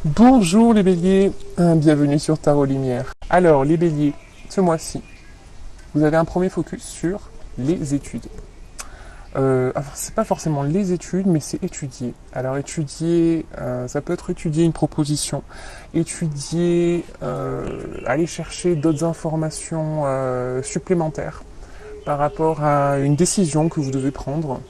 Bonjour les béliers, bienvenue sur Tarot Lumière. Alors les béliers, ce mois-ci, vous avez un premier focus sur les études. C'est pas forcément les études, mais c'est étudier. Alors étudier, ça peut être étudier une proposition, étudier, aller chercher d'autres informations supplémentaires par rapport à une décision que vous devez prendre.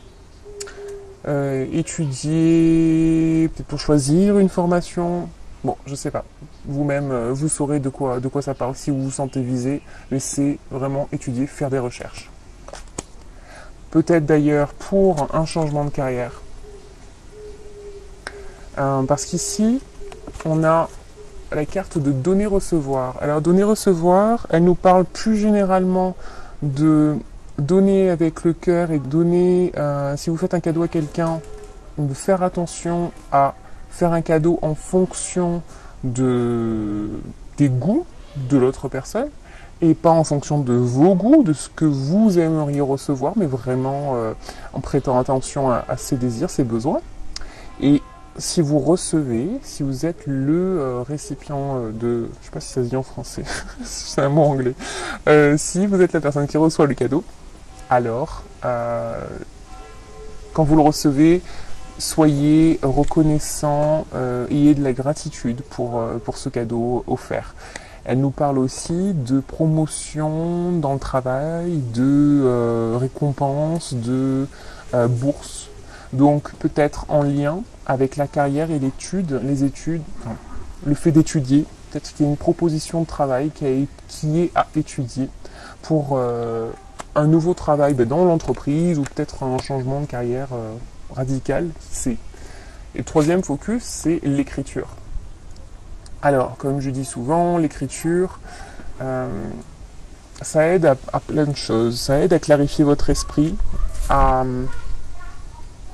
Étudier, peut-être pour choisir une formation. Bon, je sais pas. Vous-même, vous saurez de quoi ça parle si vous vous sentez visé, mais c'est vraiment étudier, faire des recherches. Peut-être d'ailleurs pour un changement de carrière. Parce qu'ici, on a la carte de donner-recevoir. Alors, donner-recevoir, elle nous parle plus généralement de donner avec le cœur et donner, si vous faites un cadeau à quelqu'un, de faire attention à faire un cadeau en fonction des goûts de l'autre personne et pas en fonction de vos goûts, de ce que vous aimeriez recevoir, mais vraiment en prêtant attention à ses désirs, ses besoins. Et si vous recevez, si vous êtes le récipient de... Je sais pas si ça se dit en français, c'est un mot anglais. Si vous êtes la personne qui reçoit le cadeau, alors, quand vous le recevez, soyez reconnaissant, ayez de la gratitude pour ce cadeau offert. Elle nous parle aussi de promotion dans le travail, de récompense, de bourse. Donc peut-être en lien avec la carrière et l'étude, le fait d'étudier. Peut-être qu'il y a une proposition de travail qui est à étudier pour un nouveau travail dans l'entreprise ou peut-être un changement de carrière radical. Et le troisième focus, c'est l'écriture. Alors, comme je dis souvent, l'écriture, ça aide à plein de choses. Ça aide à clarifier votre esprit, à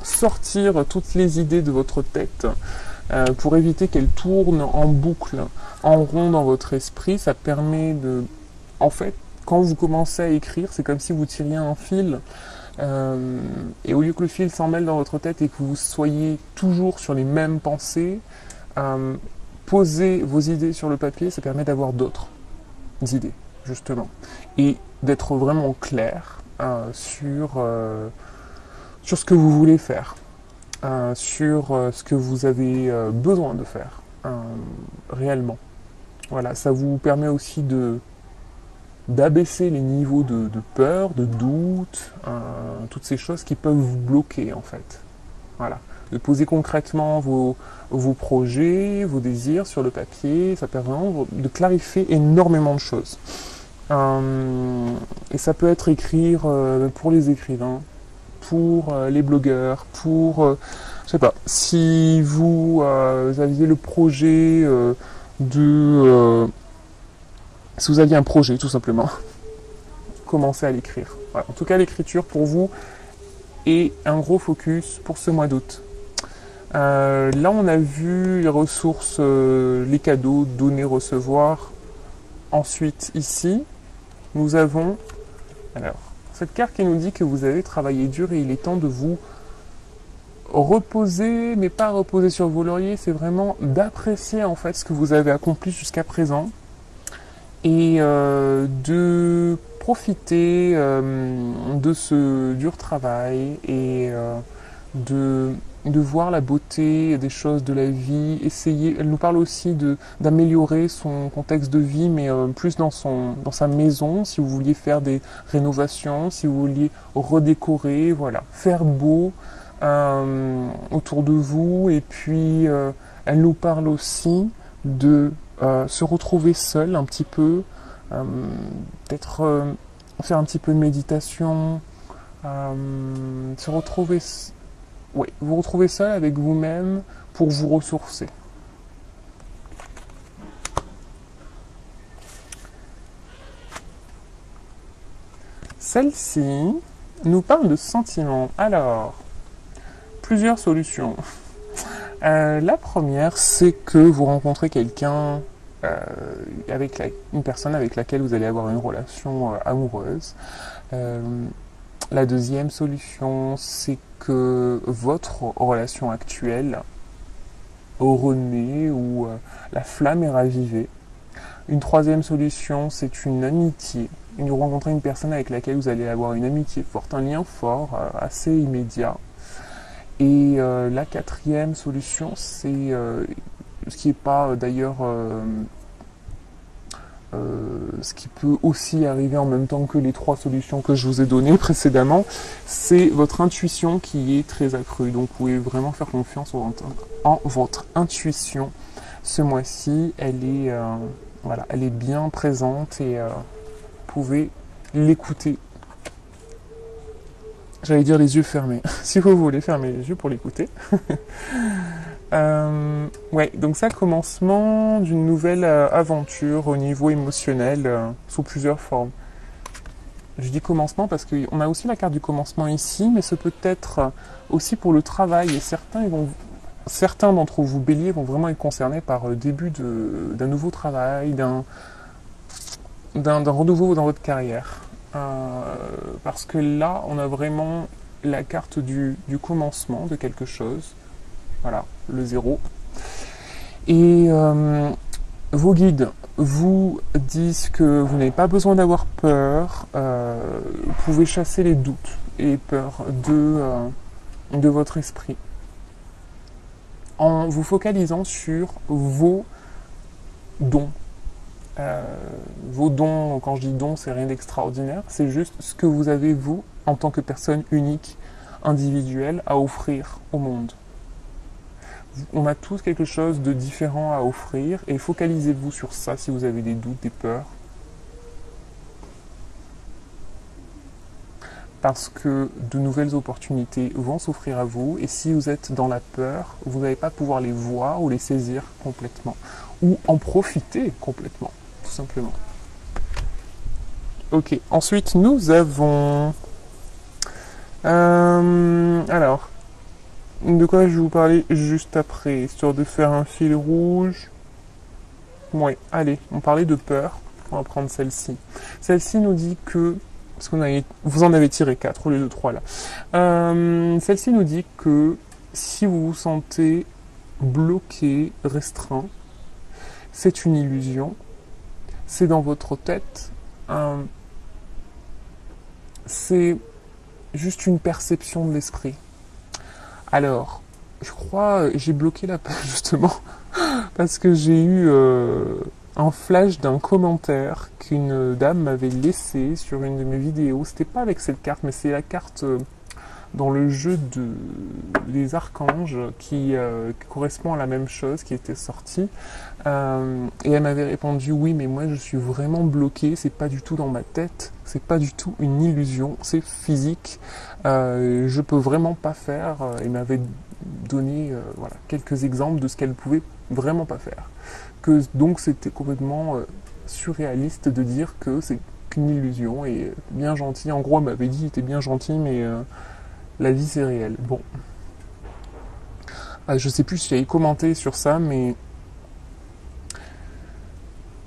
sortir toutes les idées de votre tête pour éviter qu'elles tournent en boucle, en rond dans votre esprit. Ça permet de... En fait, quand vous commencez à écrire, c'est comme si vous tiriez un fil et au lieu que le fil s'en mêle dans votre tête et que vous soyez toujours sur les mêmes pensées, poser vos idées sur le papier, ça permet d'avoir d'autres idées, justement. Et d'être vraiment clair sur ce que vous voulez faire, sur ce que vous avez besoin de faire réellement. Voilà, ça vous permet aussi d'abaisser les niveaux de peur, de doute, toutes ces choses qui peuvent vous bloquer en fait. Voilà. De poser concrètement vos projets, vos désirs sur le papier, ça permet vraiment de clarifier énormément de choses. Et ça peut être écrire pour les écrivains, pour les blogueurs, pour... je sais pas, si vous aviez le projet si vous aviez un projet, tout simplement, commencez à l'écrire. Voilà. En tout cas, l'écriture, pour vous, est un gros focus pour ce mois d'août. Là, on a vu les ressources, les cadeaux, donner, recevoir. Ensuite, ici, nous avons cette carte qui nous dit que vous avez travaillé dur et il est temps de vous reposer, mais pas reposer sur vos lauriers. C'est vraiment d'apprécier en fait ce que vous avez accompli jusqu'à présent. Et de profiter de ce dur travail et de voir la beauté des choses de la vie, elle nous parle aussi d'améliorer son contexte de vie, mais plus dans sa maison, si vous vouliez faire des rénovations, si vous vouliez redécorer, voilà, faire beau autour de vous, et puis elle nous parle aussi de se retrouver seul un petit peu, peut-être faire un petit peu de méditation, se retrouver, vous retrouver seul avec vous-même pour vous ressourcer. Celle-ci nous parle de sentiments. Alors, plusieurs solutions. La première, c'est que vous rencontrez quelqu'un, une personne avec laquelle vous allez avoir une relation amoureuse. La deuxième solution, c'est que votre relation actuelle renaît, où la flamme est ravivée. Une troisième solution, c'est une amitié. Vous rencontrez une personne avec laquelle vous allez avoir une amitié forte, un lien fort, assez immédiat. Et la quatrième solution, c'est ce qui n'est pas d'ailleurs ce qui peut aussi arriver en même temps que les trois solutions que je vous ai données précédemment, c'est votre intuition qui est très accrue. Donc vous pouvez vraiment faire confiance en votre intuition. Ce mois-ci, voilà, elle est bien présente et vous pouvez l'écouter. J'allais dire les yeux fermés. Si vous voulez fermer les yeux pour l'écouter. Ouais, donc ça, commencement d'une nouvelle aventure au niveau émotionnel sous plusieurs formes. Je dis commencement parce qu'on a aussi la carte du commencement ici, mais ce peut être aussi pour le travail. Et certains d'entre vous, béliers, vont vraiment être concernés par le début d'un nouveau travail, d'un renouveau dans votre carrière. Parce que là, on a vraiment la carte du commencement de quelque chose. Voilà, le 0. Et vos guides vous disent que vous n'avez pas besoin d'avoir peur. Vous pouvez chasser les doutes et peurs de votre esprit en vous focalisant sur vos dons. Vos dons, quand je dis dons, c'est rien d'extraordinaire, c'est juste ce que vous avez, vous, en tant que personne unique, individuelle, à offrir au monde. On a tous quelque chose de différent à offrir, et focalisez-vous sur ça si vous avez des doutes, des peurs. Parce que de nouvelles opportunités vont s'offrir à vous, et si vous êtes dans la peur, vous n'allez pas pouvoir les voir ou les saisir complètement, ou en profiter complètement. Tout simplement. Ok, ensuite nous avons... alors, de quoi je vais vous parler juste après, histoire de faire un fil rouge. Ouais, allez, on parlait de peur, on va prendre celle-ci. Celle-ci nous dit que... Parce que vous en avez tiré 4 au lieu de 3 là. Celle-ci nous dit que si vous vous sentez bloqué, restreint, c'est une illusion. C'est dans votre tête. C'est juste une perception de l'esprit. Alors, je crois, j'ai bloqué la page justement parce que j'ai eu un flash d'un commentaire qu'une dame m'avait laissé sur une de mes vidéos. C'était pas avec cette carte, mais c'est la carte dans le jeu des archanges qui correspond à la même chose qui était sortie. Et elle m'avait répondu oui, mais moi je suis vraiment bloquée, c'est pas du tout dans ma tête, c'est pas du tout une illusion, c'est physique, je peux vraiment pas faire. Elle m'avait donné voilà, quelques exemples de ce qu'elle pouvait vraiment pas faire. Donc c'était complètement surréaliste de dire que c'est qu'une illusion et bien gentil. En gros, elle m'avait dit, était bien gentil, mais la vie c'est réel. Bon. Je sais plus si j'avais commenté sur ça, mais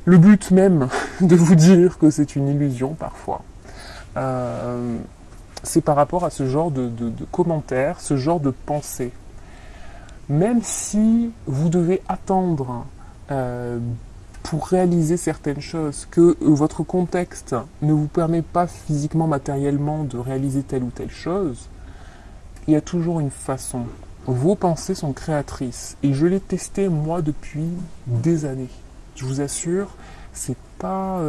le but même de vous dire que c'est une illusion parfois, c'est par rapport à ce genre de commentaires, ce genre de pensée. Même si vous devez attendre pour réaliser certaines choses, que votre contexte ne vous permet pas physiquement, matériellement de réaliser telle ou telle chose, il y a toujours une façon. Vos pensées sont créatrices. Et je l'ai testé, moi, depuis des années. Je vous assure, c'est pas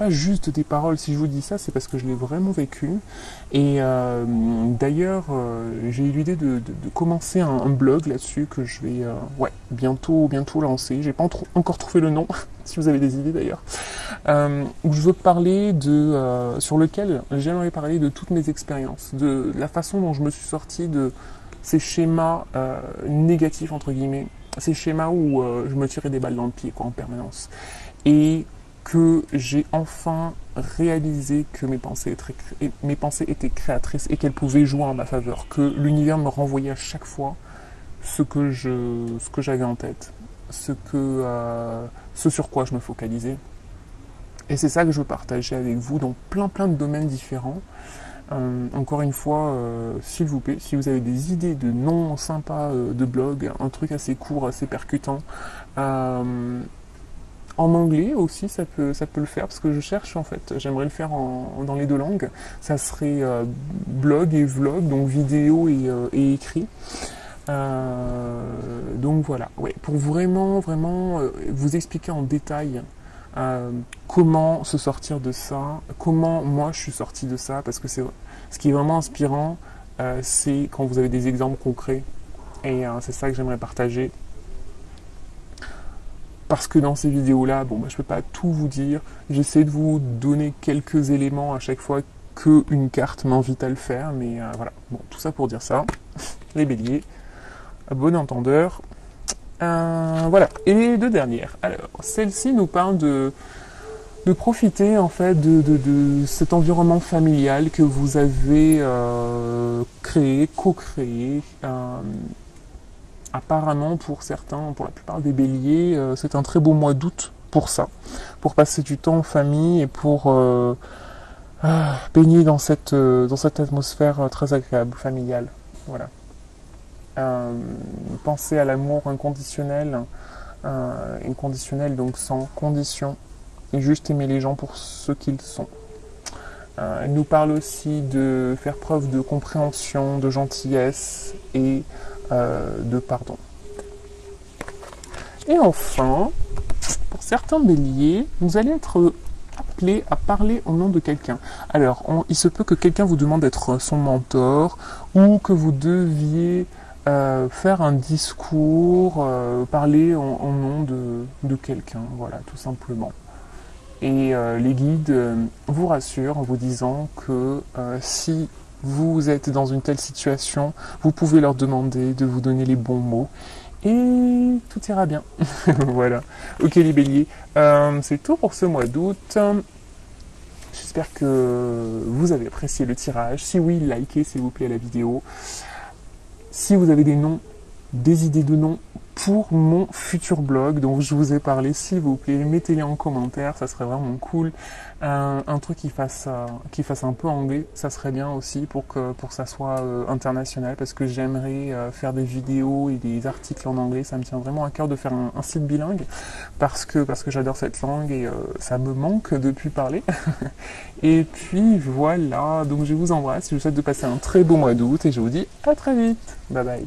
juste des paroles. Si je vous dis ça, c'est parce que je l'ai vraiment vécu. Et d'ailleurs, j'ai eu l'idée de commencer un blog là-dessus que je vais bientôt lancer. J'ai pas encore trouvé le nom, si vous avez des idées d'ailleurs. Où je veux parler sur lequel j'aimerais parler de toutes mes expériences, de la façon dont je me suis sorti de ces schémas négatifs, entre guillemets, ces schémas où je me tirais des balles dans le pied en permanence. Et que j'ai enfin réalisé que mes pensées étaient créatrices et qu'elles pouvaient jouer en ma faveur, que l'univers me renvoyait à chaque fois ce que j'avais en tête, ce sur quoi je me focalisais. Et c'est ça que je veux partager avec vous dans plein de domaines différents. Encore une fois, s'il vous plaît, si vous avez des idées de noms sympas de blog, un truc assez court, assez percutant, en anglais aussi, ça peut le faire, parce que je cherche en fait, j'aimerais le faire dans les deux langues. Ça serait blog et vlog, donc vidéo et écrit. Donc voilà, ouais, pour vraiment, vraiment vous expliquer en détail comment se sortir de ça, comment moi je suis sorti de ça, parce que c'est ce qui est vraiment inspirant, c'est quand vous avez des exemples concrets, et c'est ça que j'aimerais partager. Parce que dans ces vidéos-là, bon, bah, je peux pas tout vous dire. J'essaie de vous donner quelques éléments à chaque fois qu'une carte m'invite à le faire, mais voilà. Bon, tout ça pour dire ça. Les béliers, à bon entendeur. Voilà. Et les deux dernières. Alors, celle-ci nous parle de profiter en fait de cet environnement familial que vous avez créé, co-créé. Apparemment, pour certains, pour la plupart des béliers, c'est un très beau mois d'août pour ça, pour passer du temps en famille et pour baigner dans cette atmosphère très agréable, familiale. Voilà. Pensez à l'amour inconditionnel, inconditionnel donc sans condition, et juste aimer les gens pour ce qu'ils sont. Elle nous parle aussi de faire preuve de compréhension, de gentillesse et de pardon. Et enfin, pour certains béliers, vous allez être appelé à parler au nom de quelqu'un. Alors, il se peut que quelqu'un vous demande d'être son mentor ou que vous deviez faire un discours, parler en nom de quelqu'un, voilà, tout simplement. Et les guides vous rassurent en vous disant que si vous êtes dans une telle situation, vous pouvez leur demander de vous donner les bons mots et tout ira bien. Voilà. Ok les béliers, c'est tout pour ce mois d'août. J'espère que vous avez apprécié le tirage. Si oui, likez s'il vous plaît la vidéo. Si vous avez des noms, des idées de noms pour mon futur blog dont je vous ai parlé, s'il vous plaît, mettez-les en commentaire, ça serait vraiment cool. Un truc qui fasse un peu anglais, ça serait bien aussi pour que ça soit international, parce que j'aimerais faire des vidéos et des articles en anglais. Ça me tient vraiment à cœur de faire un site bilingue, parce que j'adore cette langue et ça me manque depuis parler. Et puis voilà, donc je vous embrasse, je vous souhaite de passer un très beau mois d'août et je vous dis à très vite. Bye bye.